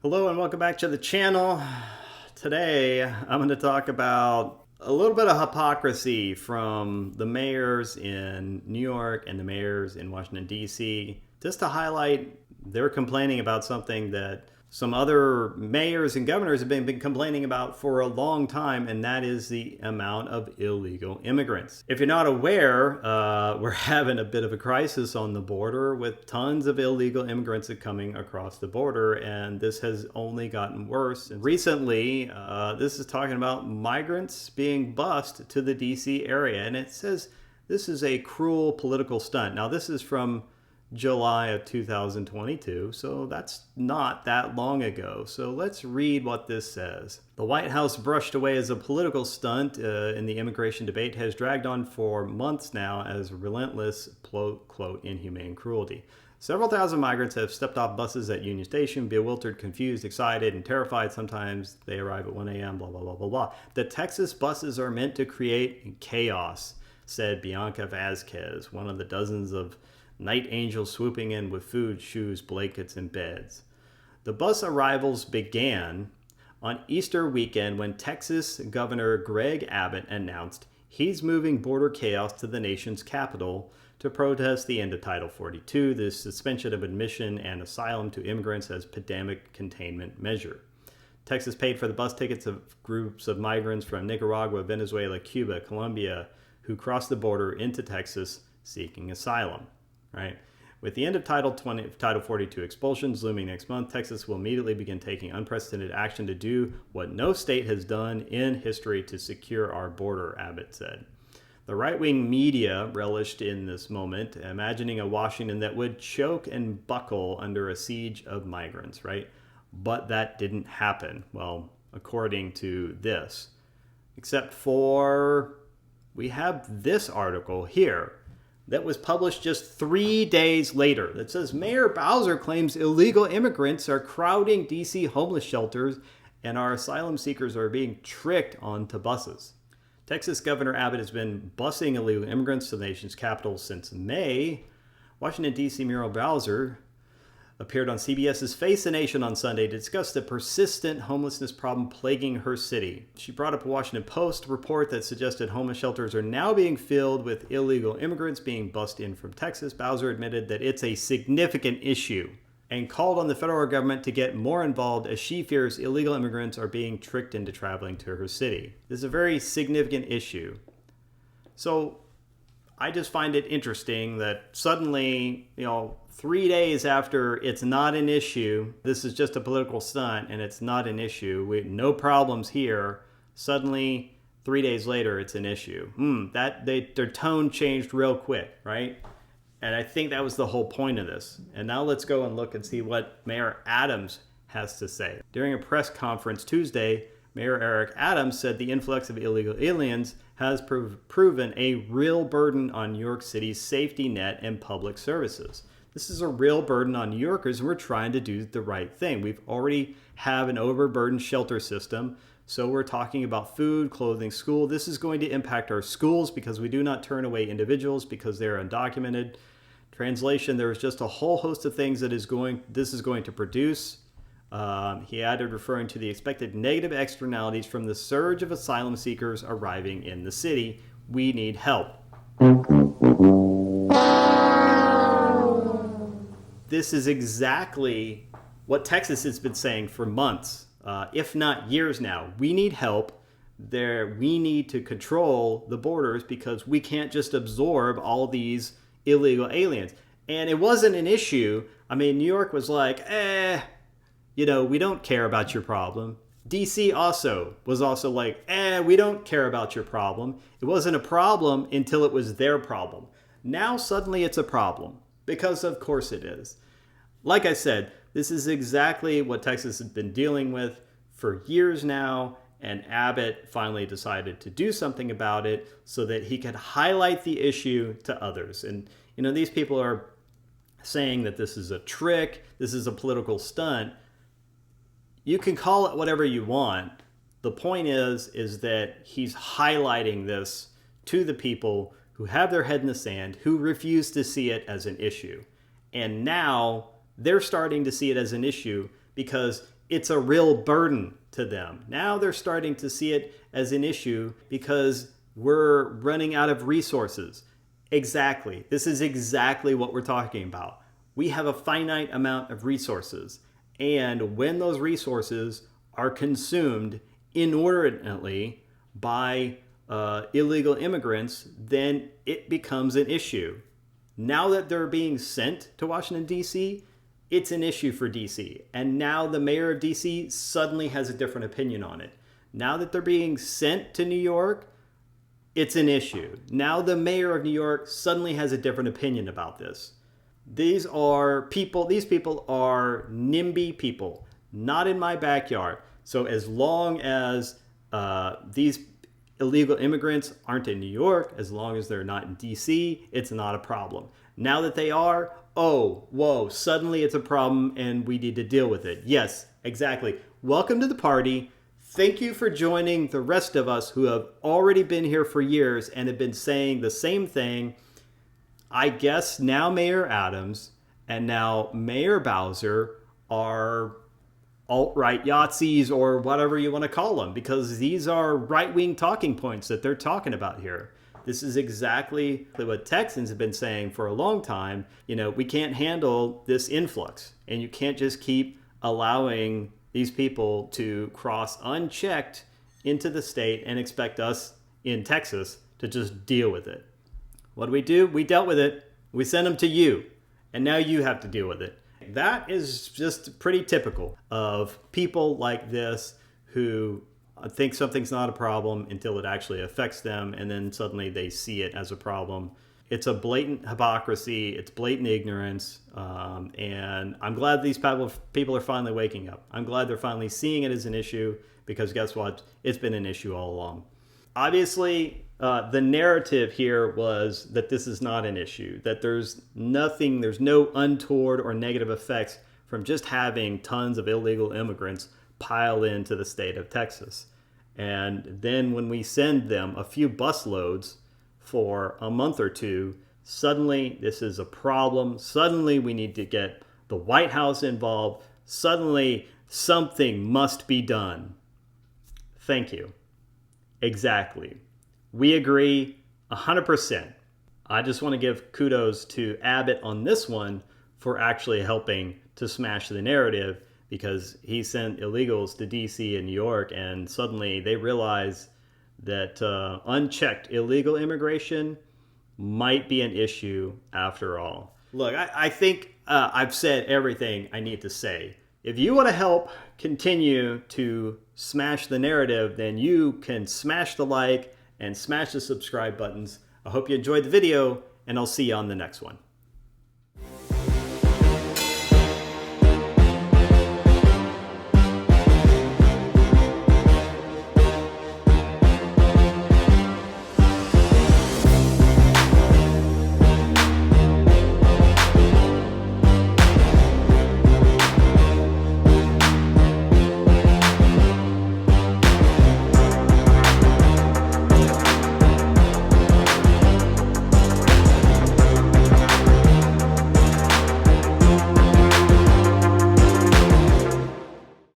Hello and welcome back to the channel. Today I'm going to talk about a little bit of hypocrisy from the mayors in New York and the mayors in Washington, D.C. Just to highlight they're complaining about something that some other mayors and governors have been complaining about for a long time, and that is the amount of illegal immigrants. If you're not aware, we're having a bit of a crisis on the border with tons of illegal immigrants coming across the border, and this has only gotten worse. And recently, this is talking about migrants being bused to the DC area, and it says this is a cruel political stunt. Now, this is from July of 2022, so that's not that long ago. So let's read what this says. The White House, brushed away as a political stunt in the immigration debate, has dragged on for months now as relentless, quote, inhumane cruelty. Several thousand migrants have stepped off buses at Union Station, bewildered, confused, excited, and terrified. Sometimes they arrive at 1 a.m., blah, blah, blah, blah, blah. The Texas buses are meant to create chaos, said Bianca Vasquez, one of the dozens of night angels swooping in with food, shoes, blankets, and beds. The bus arrivals began on Easter weekend when Texas Governor Greg Abbott announced he's moving border chaos to the nation's capital to protest the end of Title 42, the suspension of admission and asylum to immigrants as pandemic containment measure. Texas paid for the bus tickets of groups of migrants from Nicaragua, Venezuela, Cuba, Colombia, who crossed the border into Texas seeking asylum. Right. With the end of Title 42 expulsions looming next month, Texas will immediately begin taking unprecedented action to do what no state has done in history to secure our border, Abbott said. The right-wing media relished in this moment, imagining a Washington that would choke and buckle under a siege of migrants, right? But that didn't happen, well, according to this. Except for we have this article here that was published just 3 days later that says Mayor Bowser claims illegal immigrants are crowding D.C. homeless shelters and our asylum seekers are being tricked onto buses. Texas Governor Abbott has been busing illegal immigrants to the nation's capital since May. Washington, D.C. Mayor Bowser appeared on CBS's Face the Nation on Sunday to discuss the persistent homelessness problem plaguing her city. She brought up a Washington Post report that suggested homeless shelters are now being filled with illegal immigrants being bussed in from Texas. Bowser admitted that it's a significant issue and called on the federal government to get more involved as she fears illegal immigrants are being tricked into traveling to her city. This is a very significant issue. So I just find it interesting that suddenly, 3 days after it's not an issue, this is just a political stunt and it's not an issue, no problems here, suddenly 3 days later it's an issue. Their tone changed real quick, right? And I think that was the whole point of this. And now let's go and look and see what Mayor Adams has to say. During a press conference Tuesday, Mayor Eric Adams said the influx of illegal aliens has proven a real burden on New York City's safety net and public services. This is a real burden on New Yorkers, and we're trying to do the right thing. We've already have an overburdened shelter system, so we're talking about food, clothing, school. This is going to impact our schools because we do not turn away individuals because they're undocumented. Translation, there is just a whole host of things that this is going to produce. He added, referring to the expected negative externalities from the surge of asylum seekers arriving in the city. We need help. This is exactly what Texas has been saying for months, if not years now. We need help. We need to control the borders because we can't just absorb all these illegal aliens. And it wasn't an issue. I mean, New York was like, we don't care about your problem. DC was also like, we don't care about your problem. It wasn't a problem until it was their problem. Now suddenly it's a problem, because of course it is. Like I said, this is exactly what Texas has been dealing with for years now, and Abbott finally decided to do something about it so that he could highlight the issue to others. And, these people are saying that this is a trick, this is a political stunt. You can call it whatever you want. The point is that he's highlighting this to the people who have their head in the sand, who refuse to see it as an issue. And now they're starting to see it as an issue because it's a real burden to them. Now they're starting to see it as an issue because we're running out of resources. Exactly. This is exactly what we're talking about. We have a finite amount of resources. And when those resources are consumed inordinately by illegal immigrants, then it becomes an issue. Now that they're being sent to Washington, D.C., it's an issue for D.C. And now the mayor of D.C. suddenly has a different opinion on it. Now that they're being sent to New York, it's an issue. Now the mayor of New York suddenly has a different opinion about this. These people are NIMBY people, not in my backyard. So as long as these illegal immigrants aren't in New York, as long as they're not in DC, it's not a problem. Now that they are, oh, whoa, suddenly it's a problem and we need to deal with it. Yes, exactly. Welcome to the party. Thank you for joining the rest of us who have already been here for years and have been saying the same thing. I guess now Mayor Adams and now Mayor Bowser are alt-right Yahtzees or whatever you want to call them, because these are right-wing talking points that they're talking about here. This is exactly what Texans have been saying for a long time. You know, we can't handle this influx, and you can't just keep allowing these people to cross unchecked into the state and expect us in Texas to just deal with it. What do? We dealt with it. We sent them to you, and now you have to deal with it. That is just pretty typical of people like this who think something's not a problem until it actually affects them, and then suddenly they see it as a problem. It's a blatant hypocrisy. It's blatant ignorance. And I'm glad these people are finally waking up. I'm glad they're finally seeing it as an issue, because guess what? It's been an issue all along. Obviously, the narrative here was that this is not an issue, that there's no untoward or negative effects from just having tons of illegal immigrants pile into the state of Texas. And then when we send them a few busloads for a month or two, suddenly this is a problem. Suddenly we need to get the White House involved. Suddenly something must be done. Thank you. Exactly. We agree 100%. I just want to give kudos to Abbott on this one for actually helping to smash the narrative, because he sent illegals to DC and New York, and suddenly they realize that unchecked illegal immigration might be an issue after all. Look, I think I've said everything I need to say. If you want to help continue to smash the narrative, then you can smash the like and smash the subscribe buttons. I hope you enjoyed the video, and I'll see you on the next one.